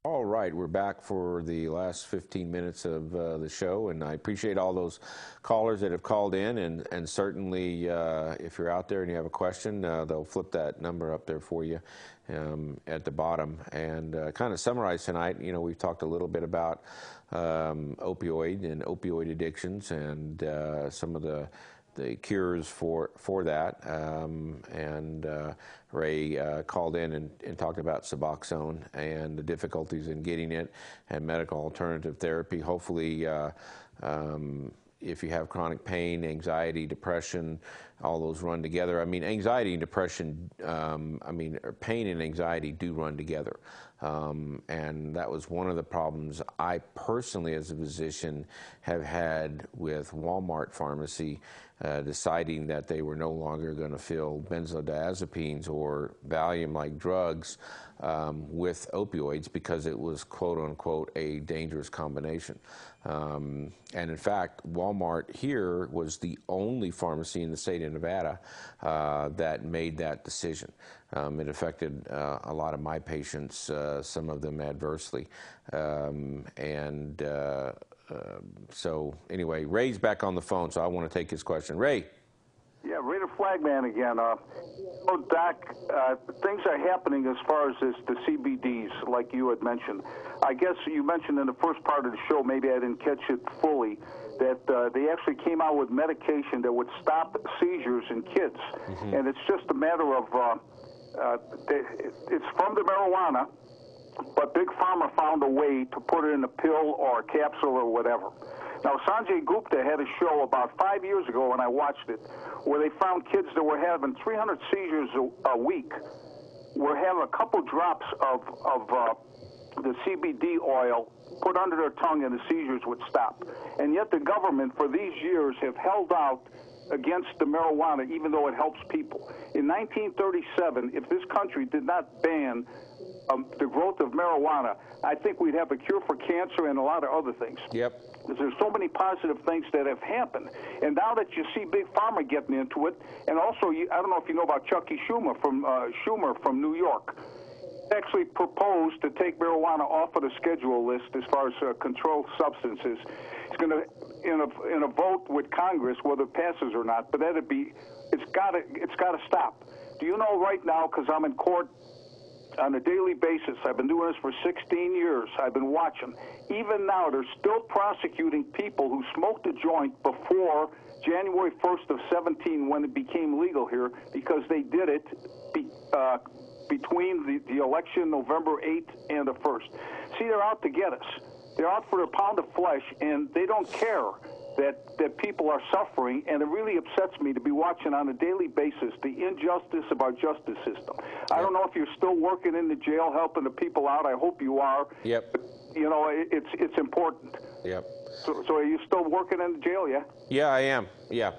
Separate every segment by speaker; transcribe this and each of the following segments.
Speaker 1: All right, we're back for the last 15 minutes of the show, and I appreciate all those callers that have called in, and certainly if you're out there and you have a question, they'll flip that number up there for you at the bottom. And kind of summarize tonight, we've talked a little bit about opioid and opioid addictions and some of the cures for that, and Ray called in and talked about Suboxone and the difficulties in getting it and medical alternative therapy. Hopefully, if you have chronic pain, anxiety, depression, all those run together. I mean, anxiety and depression, pain and anxiety do run together. And that was one of the problems I personally, as a physician, have had with Walmart Pharmacy deciding that they were no longer going to fill benzodiazepines or Valium-like drugs with opioids because it was, quote unquote, a dangerous combination. And in fact, Walmart here was the only pharmacy in the state of Nevada that made that decision. It affected a lot of my patients, some of them adversely. So anyway, Ray's back on the phone, so I want to take his question. Ray.
Speaker 2: Yeah, Reiner Flagman again. Doc, things are happening as far as the CBDs, like you had mentioned. I guess you mentioned in the first part of the show, maybe I didn't catch it fully, that they actually came out with medication that would stop seizures in kids. Mm-hmm. And it's just a matter of, it's from the marijuana, but Big Pharma found a way to put it in a pill or a capsule or whatever. Now, Sanjay Gupta had a show about 5 years ago, and I watched it, where they found kids that were having 300 seizures a week, were having a couple drops of the CBD oil put under their tongue, and the seizures would stop. And yet the government, for these years, have held out against the marijuana, even though it helps people. In 1937, if this country did not ban the growth of marijuana, I think we'd have a cure for cancer and a lot of other things.
Speaker 1: Yep.
Speaker 2: Because there's so many positive things that have happened. And now that you see Big Pharma getting into it, and also, I don't know if you know about Chucky Schumer from New York, actually proposed to take marijuana off of the schedule list as far as controlled substances. It's going to, in a vote with Congress, whether it passes or not, but it's got to stop. Do you know right now, because I'm in court on a daily basis, I've been doing this for 16 years, I've been watching, even now they're still prosecuting people who smoked a joint before January 1st of 17 when it became legal here, because they did it between the election November 8th and the 1st. See, they're out to get us. They're out for a pound of flesh, and they don't care that people are suffering, and it really upsets me to be watching on a daily basis the injustice of our justice system. Yep. I don't know if you're still working in the jail helping the people out. I hope you are.
Speaker 1: Yep.
Speaker 2: But, it's important.
Speaker 1: Yep.
Speaker 2: So are you still working in the jail, yeah?
Speaker 1: Yeah, I am. Yeah.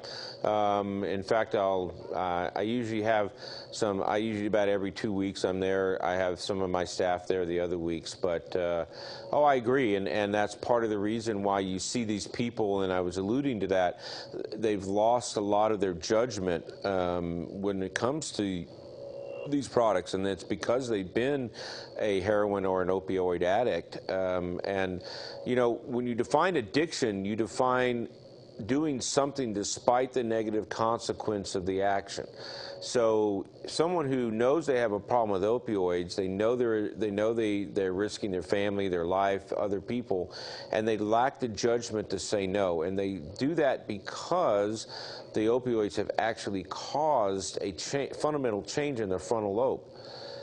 Speaker 1: In fact, I usually have about every 2 weeks I'm there. I have some of my staff there the other weeks. But, I agree. And that's part of the reason why you see these people, and I was alluding to that, they've lost a lot of their judgment when it comes to these products, and it's because they've been a heroin or an opioid addict. And, when you define addiction, you define doing something despite the negative consequence of the action. So someone who knows they have a problem with opioids, they know they're risking their family, their life, other people, and they lack the judgment to say no. And they do that because the opioids have actually caused a fundamental change in their frontal lobe.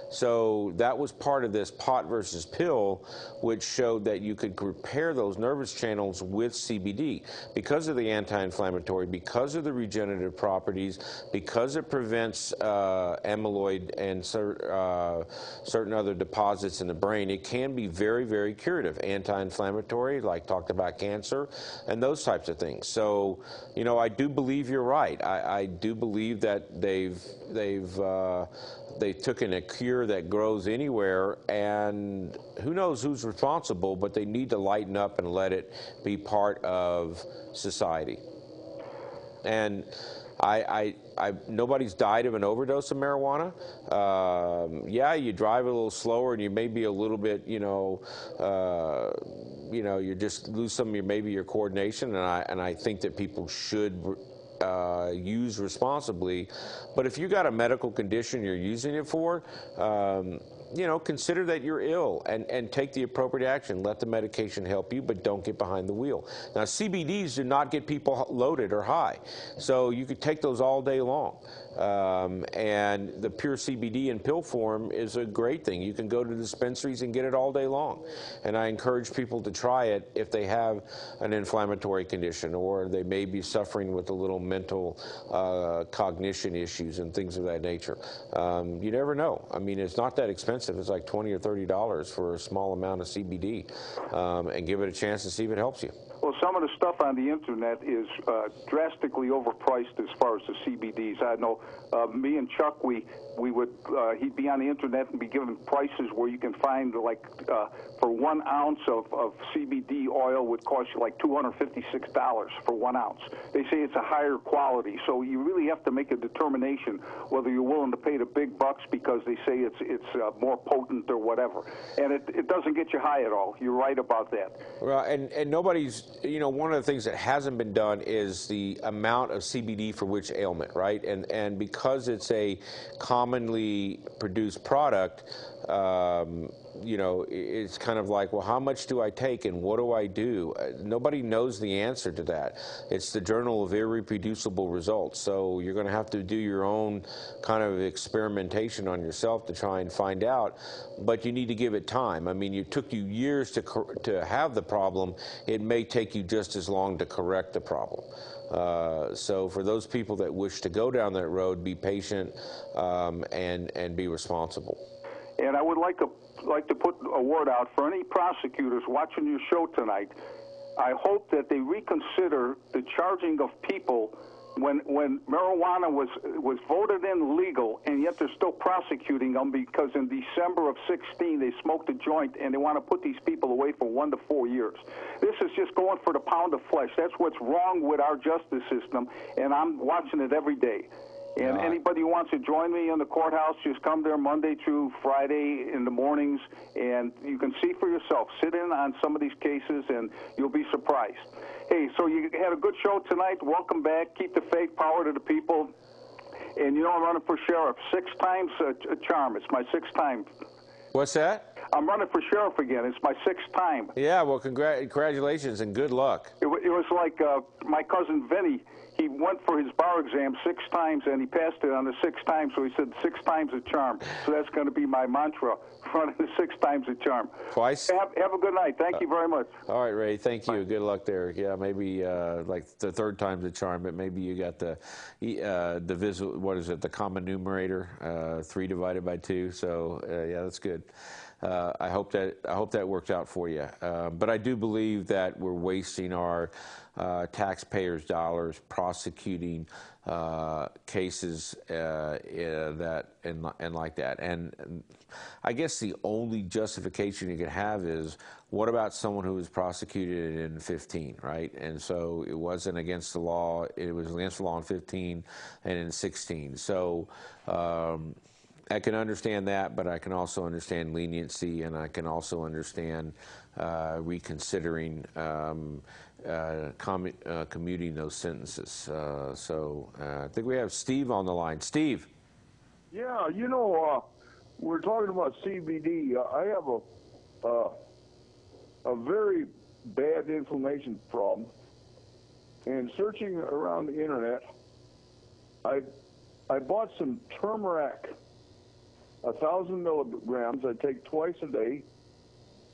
Speaker 1: So that was part of this pot versus pill, which showed that you could repair those nervous channels with CBD because of the anti-inflammatory, because of the regenerative properties, because it prevents amyloid and certain other deposits in the brain. It can be very, very curative, anti-inflammatory, like talked about cancer, and those types of things. So, I do believe you're right. I do believe that they've taken a cure that grows anywhere, and who knows who's responsible, but they need to lighten up and let it be part of society. And nobody's died of an overdose of marijuana. Yeah, you drive a little slower, and you may be a little bit, you just lose some of maybe your coordination. And I think that people should use responsibly. But if you got a medical condition you're using it for, consider that you're ill and take the appropriate action. Let the medication help you, but don't get behind the wheel. Now, CBDs do not get people loaded or high, so you could take those all day long. And the pure CBD in pill form is a great thing. You can go to dispensaries and get it all day long. And I encourage people to try it if they have an inflammatory condition or they may be suffering with a little mental cognition issues and things of that nature. You never know. I mean, it's not that expensive. It's like $20 or $30 for a small amount of CBD, and give it a chance to see if it helps you.
Speaker 2: Well, some of the stuff on the internet is drastically overpriced as far as the CBDs. I know me and Chuck, we would he'd be on the internet and be given prices where you can find like for 1 ounce of CBD oil would cost you like $256 for 1 ounce. They say it's a higher quality, so you really have to make a determination whether you're willing to pay the big bucks because they say it's more potent or whatever. And it doesn't get you high at all. You're right about that.
Speaker 1: Well, and nobody's, one of the things that hasn't been done is the amount of CBD for which ailment, right? And because it's a commonly produced product, it's kind of like, well, how much do I take and what do I do? Nobody knows the answer to that. It's the Journal of Irreproducible Results. So you're going to have to do your own kind of experimentation on yourself to try and find out. But you need to give it time. I mean, it took you years to have the problem. It may take you just as long to correct the problem. So for those people that wish to go down that road, be patient and be responsible.
Speaker 2: And I would like to put a word out for any prosecutors watching your show tonight. I hope that they reconsider the charging of people when marijuana was voted in legal, and yet they're still prosecuting them because in December of 16 they smoked a joint and they want to put these people away for 1 to 4 years. This is just going for the pound of flesh. That's what's wrong with our justice system, and I'm watching it every day. And anybody who wants to join me in the courthouse, just come there Monday through Friday in the mornings, and you can see for yourself. Sit in on some of these cases, and you'll be surprised. Hey, so you had a good show tonight. Welcome back. Keep the faith, power to the people. And, I'm running for sheriff 6 times a charm. It's my 6th time.
Speaker 1: What's that?
Speaker 2: I'm running for sheriff again. It's my 6th time.
Speaker 1: Yeah, well, congratulations and good luck.
Speaker 2: It was like my cousin Vinny. He went for his bar exam 6 times, and he passed it on the 6th time, so he said 6 times a charm. So that's going to be my mantra, running the 6 times a charm.
Speaker 1: Twice?
Speaker 2: Have a good night. Thank you very much.
Speaker 1: All right, Ray, thank you. Bye. Good luck there. Yeah, maybe like the 3rd time's a charm, but maybe you got the the common numerator, 3 divided by 2. So, yeah, that's good. I hope that worked out for you. But I do believe that we're wasting our taxpayers' dollars prosecuting cases that and like that. And I guess the only justification you could have is, what about someone who was prosecuted in 15, right? And so it wasn't against the law. It was against the law in 15 and in 16. So I can understand that, but I can also understand leniency, and I can also understand reconsidering commuting those sentences. So I think we have Steve on the line. Steve.
Speaker 3: Yeah, we're talking about CBD. I have a very bad inflammation problem, and searching around the internet, I bought some turmeric, 1,000 milligrams. I take twice a day,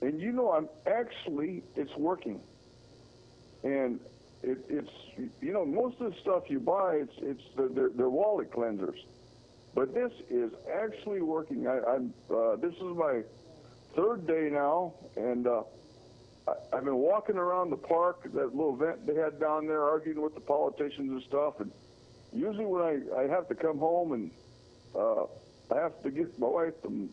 Speaker 3: and it's working. And it's most of the stuff you buy, they're wallet cleansers, but this is actually working. This is my 3rd day now, and I've been walking around the park, that little event they had down there, arguing with the politicians and stuff. And usually when I have to come home and I have to get my wife to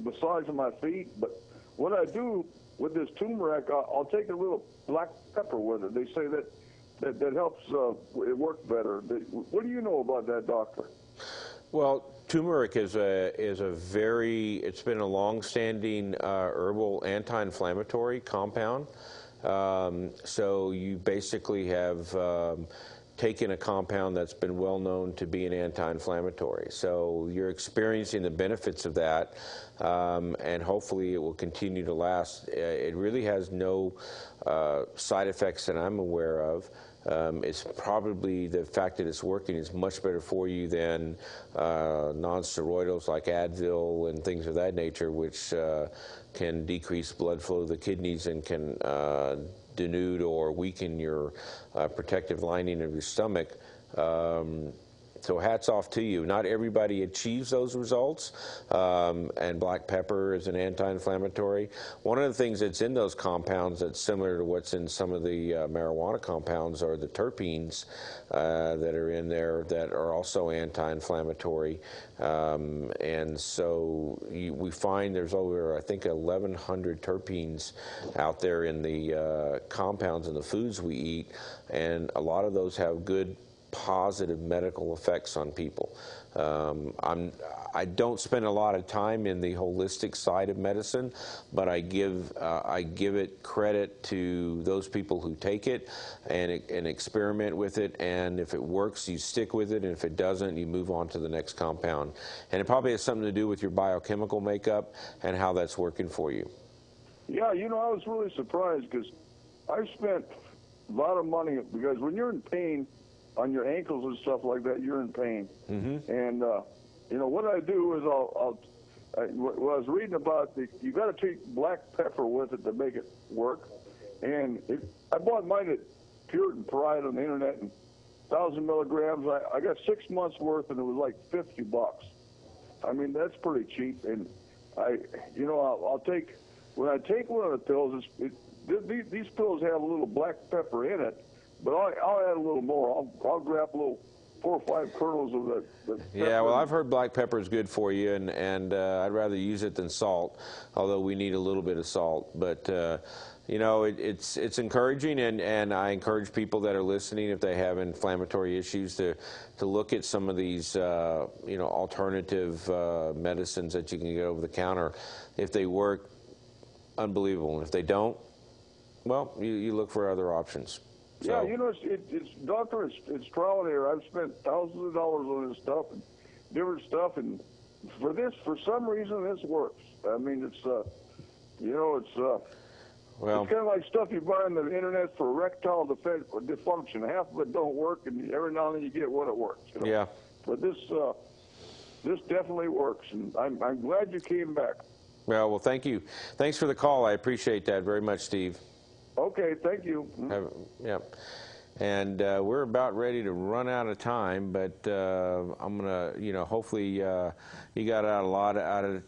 Speaker 3: massage my feet, but what I do with this turmeric, I'll take a little black pepper with it. They say that that helps it work better. What do you know about that, doctor?
Speaker 1: Well, turmeric is a very, it's been a long-standing herbal anti-inflammatory compound. So you basically have taken a compound that's been well known to be an anti-inflammatory. So you're experiencing the benefits of that, and hopefully it will continue to last. It really has no side effects that I'm aware of. It's probably the fact that it's working is much better for you than non-steroidals like Advil and things of that nature, which can decrease blood flow to the kidneys and can denude or weaken your protective lining of your stomach. So hats off to you. Not everybody achieves those results, and black pepper is an anti-inflammatory. One of the things that's in those compounds that's similar to what's in some of the marijuana compounds are the terpenes that are in there that are also anti-inflammatory. And so we find there's over, I think, 1,100 terpenes out there in the compounds in the foods we eat, and a lot of those have good positive medical effects on people. I don't spend a lot of time in the holistic side of medicine, but I give it credit to those people who take it and experiment with it, and if it works, you stick with it, and if it doesn't, you move on to the next compound. And it probably has something to do with your biochemical makeup and how that's working for you.
Speaker 3: Yeah, you know, I was really surprised because I've spent a lot of money, because when you're in pain on your ankles and stuff like that, you're in pain. Mm-hmm. And, you know, what I do is I was reading about you got to take black pepper with it to make it work. And I bought mine at Puritan Pride on the internet, and 1,000 milligrams. I got 6 months worth, and it was like $50. I mean, that's pretty cheap. And you know, I'll take, when I take one of the pills, these pills have a little black pepper in it, but I'll add a little more. I'll grab a little 4 or 5 kernels of the
Speaker 1: yeah, well, I've heard black pepper is good for you, and I'd rather use it than salt, although we need a little bit of salt. But, you know, it's encouraging, and I encourage people that are listening, if they have inflammatory issues, to look at some of these, you know, alternative medicines that you can get over the counter. If they work, unbelievable. And if they don't, well, you look for other options. So.
Speaker 3: Yeah, you know, it's doctor, it's trial and error. I've spent thousands of dollars on this stuff and different stuff, and for some reason, this works. I mean, it's, you know, it's kind of like stuff you buy on the internet for erectile dysfunction. Half of it don't work, and every now and then you get one that works. You know? Yeah. But this definitely works, and I'm glad you came back.
Speaker 1: Well, thank you. Thanks for the call. I appreciate that very much, Steve.
Speaker 3: Okay, thank you.
Speaker 1: Yeah. And we're about ready to run out of time, but I'm going to, you know, hopefully you got a lot out of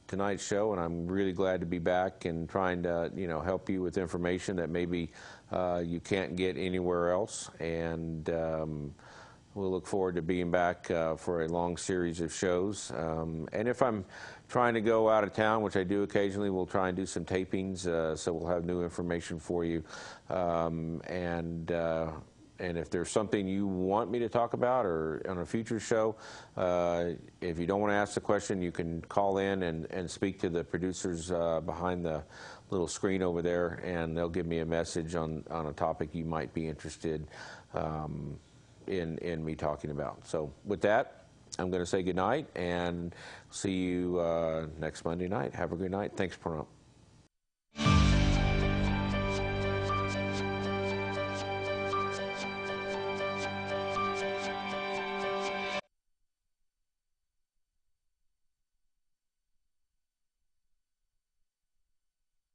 Speaker 1: tonight's show, and I'm really glad to be back and trying to, you know, help you with information that maybe you can't get anywhere else. And we'll look forward to being back for a long series of shows. And if I'm trying to go out of town, which I do occasionally, we'll try and do some tapings, so we'll have new information for you. And if there's something you want me to talk about or on a future show, if you don't want to ask the question, you can call in and speak to the producers behind the little screen over there, and they'll give me a message on a topic you might be interested in me talking about. So with that, I'm going to say good night and see you next Monday night. Have a good night. Thanks, Pahrump.